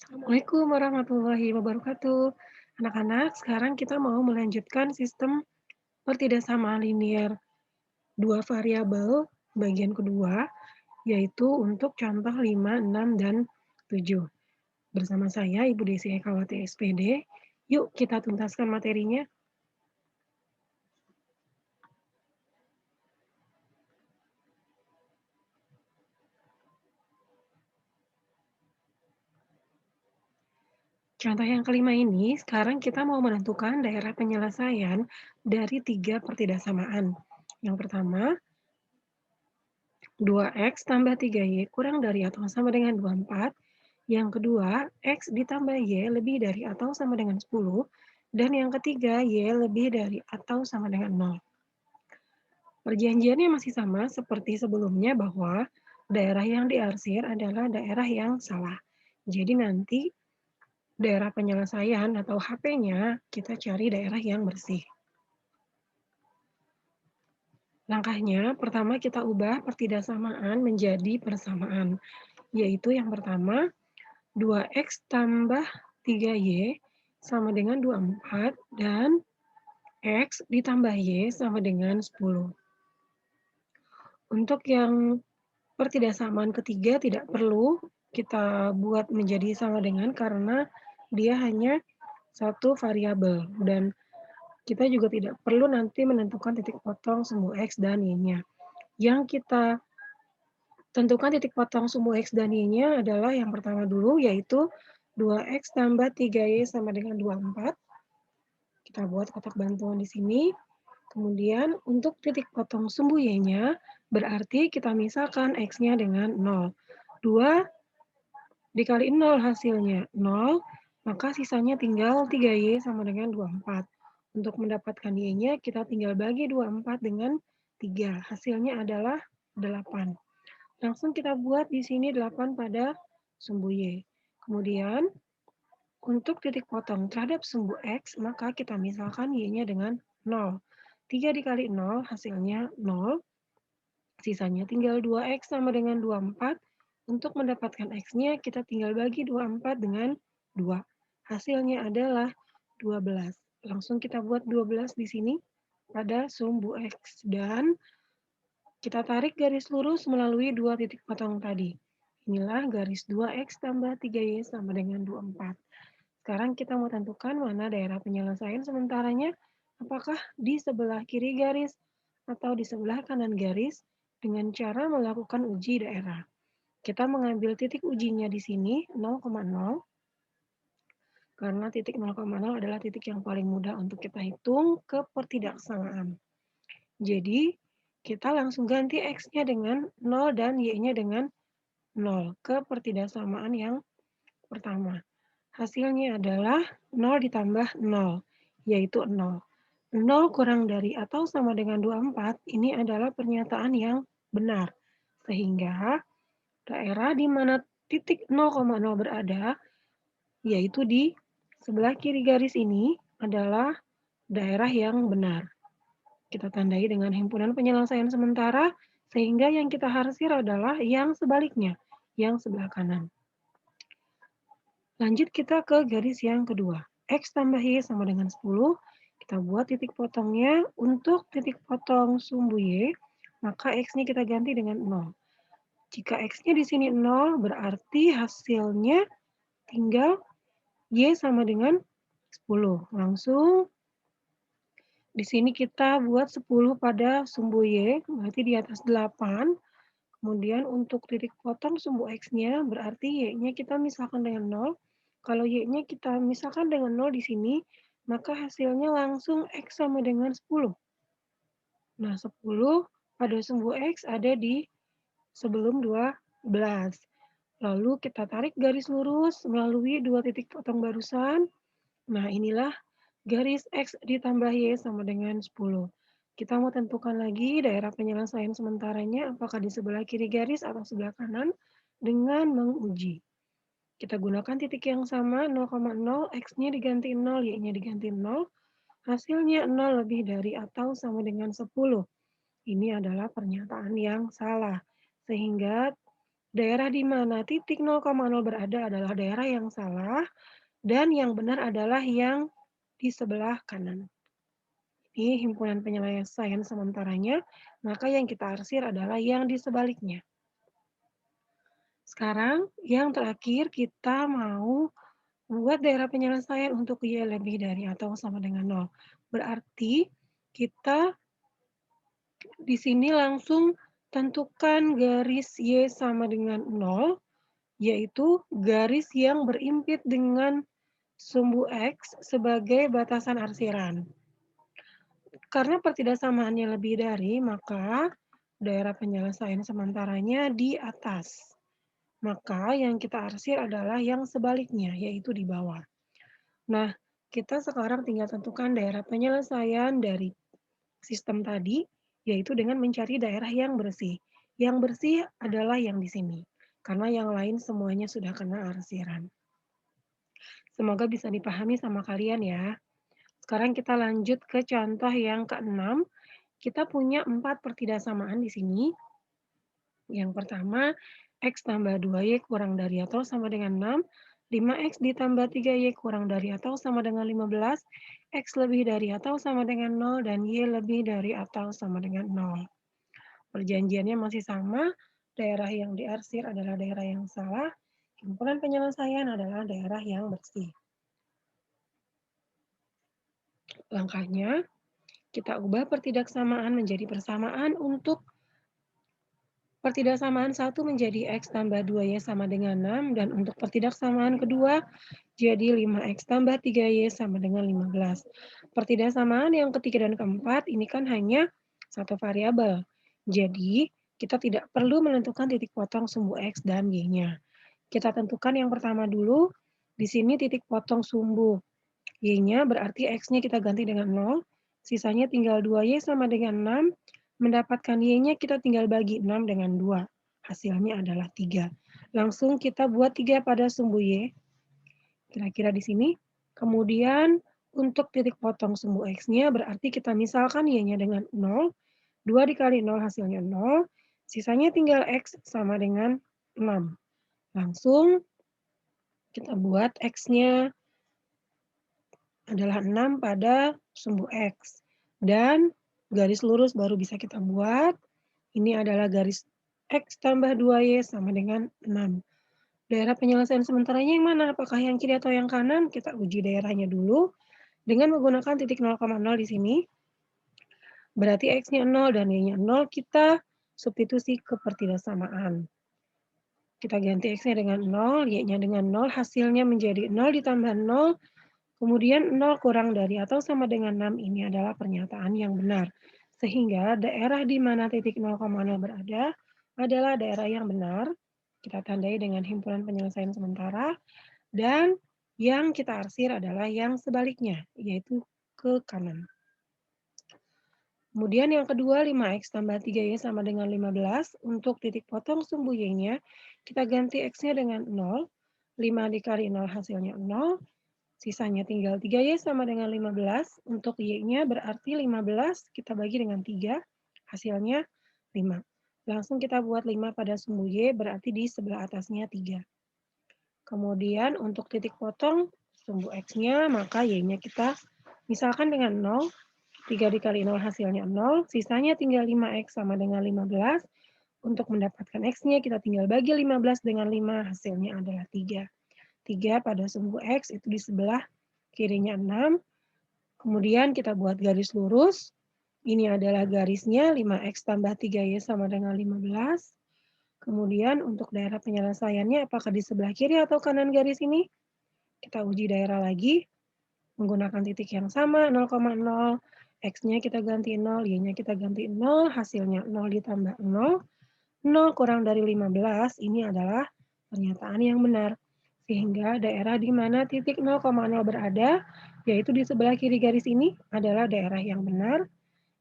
Assalamualaikum warahmatullahi wabarakatuh. Anak-anak, sekarang kita mau melanjutkan sistem pertidaksamaan linear dua variabel bagian kedua, yaitu untuk contoh 5, 6, dan 7. Bersama saya, Ibu Desi Ekawati SPD. Yuk kita tuntaskan materinya. Contoh yang kelima ini, sekarang kita mau menentukan daerah penyelesaian dari tiga pertidaksamaan. Yang pertama, 2x tambah 3y kurang dari atau sama dengan 24. Yang kedua, x ditambah y lebih dari atau sama dengan 10. Dan yang ketiga, y lebih dari atau sama dengan 0. Perjanjiannya masih sama seperti sebelumnya bahwa daerah yang diarsir adalah daerah yang salah. Jadi nanti daerah penyelesaian atau HP-nya kita cari daerah yang bersih. Langkahnya, pertama kita ubah pertidaksamaan menjadi persamaan, yaitu yang pertama 2x tambah 3y sama dengan 24 dan x ditambah y sama dengan 10. Untuk yang pertidaksamaan ketiga tidak perlu kita buat menjadi sama dengan karena dia hanya satu variabel dan kita juga tidak perlu nanti menentukan titik potong sumbu x dan y-nya. Yang kita tentukan titik potong sumbu x dan y-nya adalah yang pertama dulu yaitu 2x tambah 3y sama dengan 24. Kita buat kotak bantuan di sini. Kemudian untuk titik potong sumbu y-nya berarti kita misalkan x-nya dengan 0. 2 dikali 0 hasilnya 0, maka sisanya tinggal 3y sama dengan 24. Untuk mendapatkan y-nya kita tinggal bagi 24 dengan 3. Hasilnya adalah 8. Langsung kita buat di sini 8 pada sumbu y. Kemudian untuk titik potong terhadap sumbu x, maka kita misalkan y-nya dengan 0. 3 dikali 0 hasilnya 0. Sisanya tinggal 2x sama dengan 24. Untuk mendapatkan x-nya kita tinggal bagi 24 dengan 2. Hasilnya adalah 12. Langsung kita buat 12 di sini pada sumbu x dan kita tarik garis lurus melalui dua titik potong tadi. Inilah garis 2x tambah 3y sama dengan 24. Sekarang kita mau tentukan mana daerah penyelesaian sementaranya, apakah di sebelah kiri garis atau di sebelah kanan garis dengan cara melakukan uji daerah. Kita mengambil titik ujinya di sini 0,0 karena titik 0,0 adalah titik yang paling mudah untuk kita hitung kepertidaksamaan. Jadi kita langsung ganti x-nya dengan 0 dan y-nya dengan 0 kepertidaksamaan yang pertama. Hasilnya adalah 0 ditambah 0, yaitu 0. 0 kurang dari atau sama dengan 24, ini adalah pernyataan yang benar. Sehingga daerah di mana titik 0,0 berada, yaitu di sebelah kiri garis ini adalah daerah yang benar. Kita tandai dengan himpunan penyelesaian sementara, sehingga yang kita harsir adalah yang sebaliknya, yang sebelah kanan. Lanjut kita ke garis yang kedua. X tambah Y sama dengan 10. Kita buat titik potongnya. Untuk titik potong sumbu Y, maka X-nya kita ganti dengan 0. Jika X-nya di sini 0, berarti hasilnya tinggal Y sama dengan 10. Langsung di sini kita buat 10 pada sumbu Y, berarti di atas 8. Kemudian untuk titik potong sumbu X-nya, berarti Y-nya kita misalkan dengan 0. Kalau Y-nya kita misalkan dengan 0 di sini, maka hasilnya langsung X sama dengan 10. Nah, 10 pada sumbu X ada di sebelum 12. Lalu kita tarik garis lurus melalui dua titik potong barusan. Nah, inilah garis X ditambah Y sama dengan 10. Kita mau tentukan lagi daerah penyelesaian sementaranya apakah di sebelah kiri garis atau sebelah kanan dengan menguji. Kita gunakan titik yang sama 0,0, X-nya diganti 0, Y-nya diganti 0. Hasilnya 0 lebih dari atau sama dengan 10. Ini adalah pernyataan yang salah. Sehingga Daerah di mana titik 0,0 berada adalah daerah yang salah dan yang benar adalah yang di sebelah kanan. Ini himpunan penyelesaian sementaranya, maka yang kita arsir adalah yang di sebaliknya. Sekarang yang terakhir kita mau buat daerah penyelesaian untuk Y lebih dari atau sama dengan 0. Berarti kita di sini langsung tentukan garis Y sama dengan 0, yaitu garis yang berimpit dengan sumbu X sebagai batasan arsiran. Karena pertidaksamaannya lebih dari, maka daerah penyelesaian sementaranya di atas. Maka yang kita arsir adalah yang sebaliknya, yaitu di bawah. Nah, kita sekarang tinggal tentukan daerah penyelesaian dari sistem tadi, yaitu dengan mencari daerah yang bersih. Yang bersih adalah yang di sini, karena yang lain semuanya sudah kena arsiran. Semoga bisa dipahami sama kalian ya. Sekarang kita lanjut ke contoh yang keenam. Kita punya 4 pertidaksamaan di sini. Yang pertama, X tambah 2Y kurang dari atau sama dengan 6, 5X ditambah 3Y kurang dari atau sama dengan 15, X lebih dari atau sama dengan 0, dan Y lebih dari atau sama dengan 0. Perjanjiannya masih sama, daerah yang diarsir adalah daerah yang salah, himpunan penyelesaian adalah daerah yang bersih. Langkahnya, kita ubah pertidaksamaan menjadi persamaan untuk pertidaksamaan 1 menjadi X tambah 2Y sama dengan 6, dan untuk pertidaksamaan kedua jadi 5X tambah 3Y sama dengan 15. Pertidaksamaan yang ketiga dan keempat ini kan hanya satu variabel. Jadi, kita tidak perlu menentukan titik potong sumbu X dan Y-nya. Kita tentukan yang pertama dulu, di sini titik potong sumbu Y-nya berarti X-nya kita ganti dengan 0, sisanya tinggal 2Y sama dengan 6, mendapatkan Y-nya kita tinggal bagi 6 dengan 2, hasilnya adalah 3. Langsung kita buat 3 pada sumbu Y, kira-kira di sini. Kemudian untuk titik potong sumbu X-nya berarti kita misalkan Y-nya dengan 0, 2 dikali 0 hasilnya 0, sisanya tinggal X sama dengan 6. Langsung kita buat X-nya adalah 6 pada sumbu X. Dan garis lurus baru bisa kita buat. Ini adalah garis X tambah 2Y sama dengan 6. Daerah penyelesaian sementaranya yang mana? Apakah yang kiri atau yang kanan? Kita uji daerahnya dulu dengan menggunakan titik 0,0 di sini. Berarti X-nya 0 dan Y-nya 0, kita substitusi ke pertidaksamaan. Kita ganti X-nya dengan 0, Y-nya dengan 0, hasilnya menjadi 0 ditambah 0, kemudian 0 kurang dari atau sama dengan 6, ini adalah pernyataan yang benar. Sehingga daerah di mana titik 0,0 berada adalah daerah yang benar. Kita tandai dengan himpunan penyelesaian sementara. Dan yang kita arsir adalah yang sebaliknya, yaitu ke kanan. Kemudian yang kedua, 5X tambah 3Y sama dengan 15. Untuk titik potong sumbu Y-nya, kita ganti X-nya dengan 0. 5 dikali 0 hasilnya 0. Sisanya tinggal 3Y sama dengan 15. Untuk Y-nya berarti 15 kita bagi dengan 3. Hasilnya 5. Langsung kita buat 5 pada sumbu Y berarti di sebelah atasnya 3. Kemudian untuk titik potong sumbu X-nya, maka Y-nya kita misalkan dengan 0. 3 dikali 0 hasilnya 0, sisanya tinggal 5X sama dengan 15. Untuk mendapatkan X-nya kita tinggal bagi 15 dengan 5, hasilnya adalah 3. 3 pada sumbu X itu di sebelah kirinya 6. Kemudian kita buat garis lurus. Ini adalah garisnya 5X tambah 3Y sama dengan 15. Kemudian untuk daerah penyelesaiannya apakah di sebelah kiri atau kanan garis ini? Kita uji daerah lagi menggunakan titik yang sama 0,0. X-nya kita ganti 0, Y-nya kita ganti 0, hasilnya 0 ditambah 0. 0 kurang dari 15, ini adalah pernyataan yang benar. Sehingga daerah di mana titik 0,0 berada, yaitu di sebelah kiri garis ini, adalah daerah yang benar.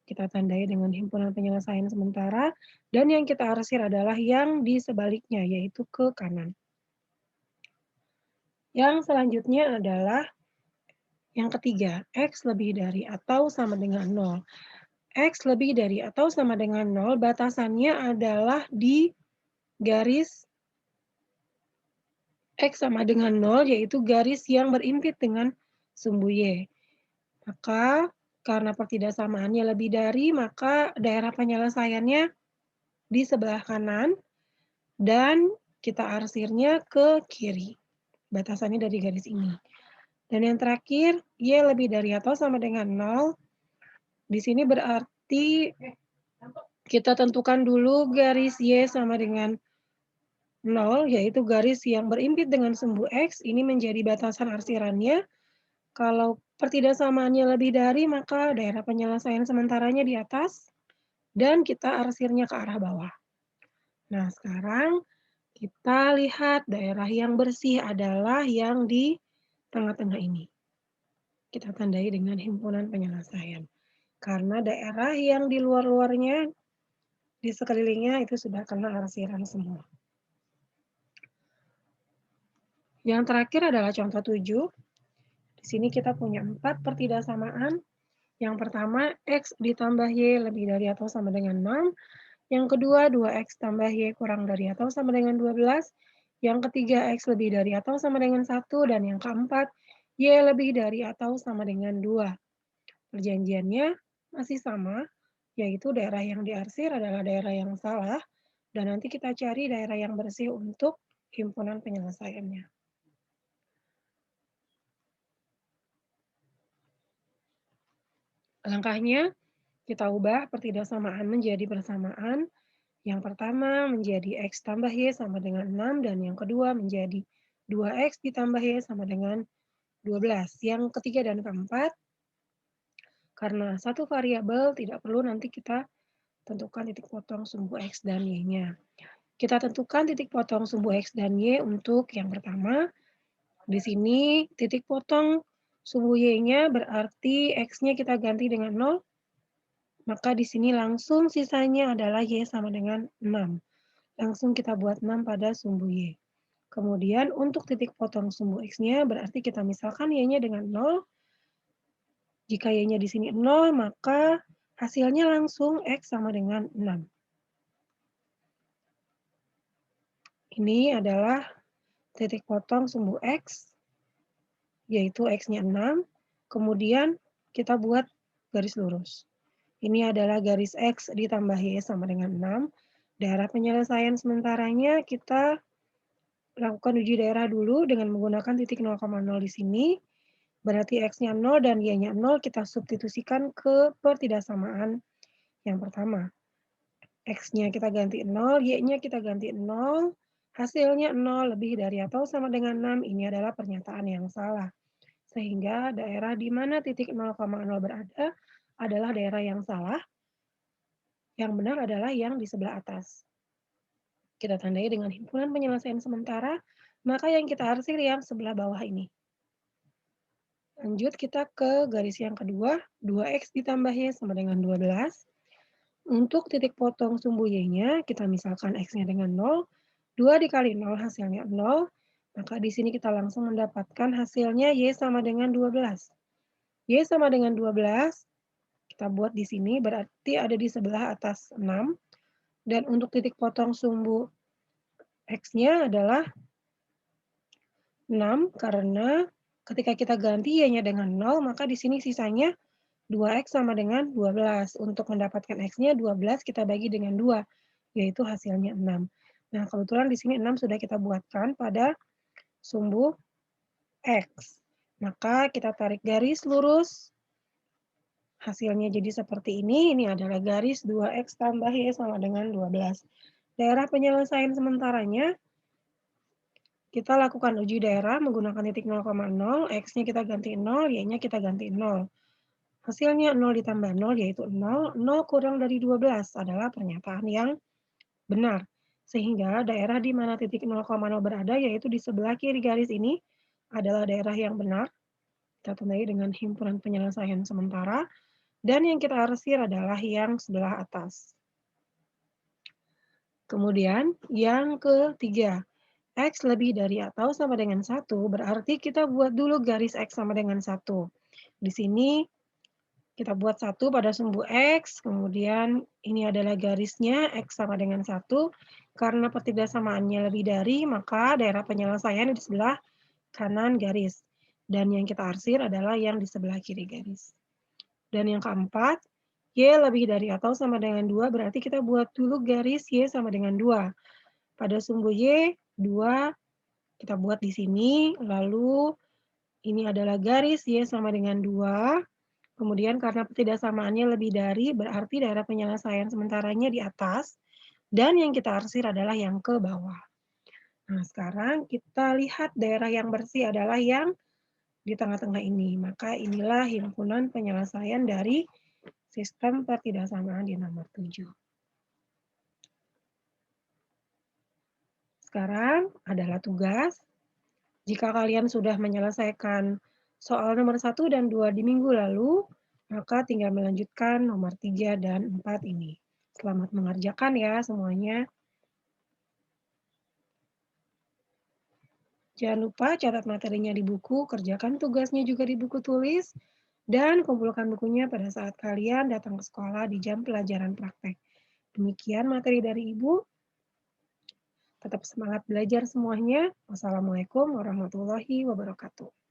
Kita tandai dengan himpunan penyelesaian sementara, dan yang kita arsir adalah yang di sebaliknya, yaitu ke kanan. Yang selanjutnya adalah yang ketiga, X lebih dari atau sama dengan 0. X lebih dari atau sama dengan 0, batasannya adalah di garis X sama dengan 0, yaitu garis yang berimpit dengan sumbu Y. Maka karena pertidaksamaannya lebih dari, maka daerah penyelesaiannya di sebelah kanan dan kita arsirnya ke kiri. Batasannya dari garis ini. Dan yang terakhir, Y lebih dari atau sama dengan 0. Di sini berarti kita tentukan dulu garis Y sama dengan 0, yaitu garis yang berimpit dengan sumbu X. Ini menjadi batasan arsirannya. Kalau pertidaksamaannya lebih dari, maka daerah penyelesaian sementaranya di atas, dan kita arsirnya ke arah bawah. Nah, sekarang kita lihat daerah yang bersih adalah yang di tengah-tengah ini. Kita tandai dengan himpunan penyelesaian. Karena daerah yang di luar-luarnya, di sekelilingnya itu sudah kena arsiran semua. Yang terakhir adalah contoh 7. Di sini kita punya 4 pertidaksamaan. Yang pertama, X ditambah Y lebih dari atau sama dengan 6. Yang kedua, 2X tambah Y kurang dari atau sama dengan 12. Yang ketiga, X lebih dari atau sama dengan 1. Dan yang keempat, Y lebih dari atau sama dengan 2. Perjanjiannya masih sama, yaitu daerah yang diarsir adalah daerah yang salah, dan nanti kita cari daerah yang bersih untuk himpunan penyelesaiannya. Langkahnya, kita ubah pertidaksamaan menjadi persamaan. Yang pertama menjadi X tambah Y sama dengan 6, dan yang kedua menjadi 2X ditambah Y sama dengan 12. Yang ketiga dan keempat, karena satu variabel tidak perlu nanti kita tentukan titik potong sumbu X dan Y-nya. Kita tentukan titik potong sumbu X dan Y untuk yang pertama. Di sini titik potong sumbu Y-nya berarti X-nya kita ganti dengan 0. Maka di sini langsung sisanya adalah Y sama dengan 6. Langsung kita buat 6 pada sumbu Y. Kemudian untuk titik potong sumbu X-nya berarti kita misalkan Y-nya dengan 0. Jika Y-nya di sini 0, maka hasilnya langsung X sama dengan 6. Ini adalah titik potong sumbu X, yaitu X-nya 6. Kemudian kita buat garis lurus. Ini adalah garis X ditambah Y sama dengan 6. Daerah penyelesaian sementaranya kita lakukan uji daerah dulu dengan menggunakan titik 0,0 di sini. Berarti X-nya 0 dan Y-nya 0 kita substitusikan ke pertidaksamaan yang pertama. X-nya kita ganti 0, Y-nya kita ganti 0. Hasilnya 0 lebih dari atau sama dengan 6. Ini adalah pernyataan yang salah. Sehingga daerah di mana titik 0,0 berada adalah daerah yang salah. Yang benar adalah yang di sebelah atas. Kita tandai dengan himpunan penyelesaian sementara, maka yang kita arsir yang sebelah bawah ini. Lanjut kita ke garis yang kedua, 2X ditambah Y sama dengan 12. Untuk titik potong sumbu Y-nya, kita misalkan X-nya dengan 0, 2 dikali 0 hasilnya 0, maka di sini kita langsung mendapatkan hasilnya Y sama dengan 12. Y sama dengan 12, kita buat di sini berarti ada di sebelah atas 6, dan untuk titik potong sumbu X-nya adalah 6, karena ketika kita ganti Y-nya dengan 0, maka di sini sisanya 2X sama dengan 12. Untuk mendapatkan X-nya 12 kita bagi dengan 2, yaitu hasilnya 6. Nah, kebetulan di sini 6 sudah kita buatkan pada sumbu X. Maka kita tarik garis lurus. Hasilnya jadi seperti ini. Ini adalah garis 2X tambah Y sama dengan 12. Daerah penyelesaian sementaranya, kita lakukan uji daerah menggunakan titik 0,0, X-nya kita ganti 0, Y-nya kita ganti 0. Hasilnya 0 ditambah 0 yaitu 0, 0 kurang dari 12 adalah pernyataan yang benar. Sehingga daerah di mana titik 0,0 berada yaitu di sebelah kiri garis ini adalah daerah yang benar. Kita tandai dengan himpunan penyelesaian sementara. Dan yang kita arsir adalah yang sebelah atas. Kemudian yang ketiga, X lebih dari atau sama dengan 1, berarti kita buat dulu garis X sama dengan 1. Di sini Kita buat 1 pada sumbu X, kemudian ini adalah garisnya, X sama dengan 1. Karena pertidakssamaannya lebih dari, maka daerah penyelesaian di sebelah kanan garis. Dan yang kita arsir adalah yang di sebelah kiri garis. Dan yang keempat, Y lebih dari atau sama dengan 2, berarti kita buat dulu garis Y sama dengan 2. Pada sumbu Y, 2 kita buat di sini, lalu ini adalah garis Y sama dengan 2. Kemudian karena ketidaksamaannya lebih dari, berarti daerah penyelesaian sementaranya di atas, dan yang kita arsir adalah yang ke bawah. Nah, sekarang kita lihat daerah yang bersih adalah yang di tengah-tengah ini. Maka inilah himpunan penyelesaian dari sistem pertidaksamaan di nomor 7. Sekarang adalah tugas. Jika kalian sudah menyelesaikan soal nomor 1 dan 2 di minggu lalu, maka tinggal melanjutkan nomor 3 dan 4 ini. Selamat mengerjakan ya semuanya. Jangan lupa catat materinya di buku, kerjakan tugasnya juga di buku tulis, dan kumpulkan bukunya pada saat kalian datang ke sekolah di jam pelajaran praktek. Demikian materi dari Ibu. Tetap semangat belajar semuanya. Wassalamualaikum warahmatullahi wabarakatuh.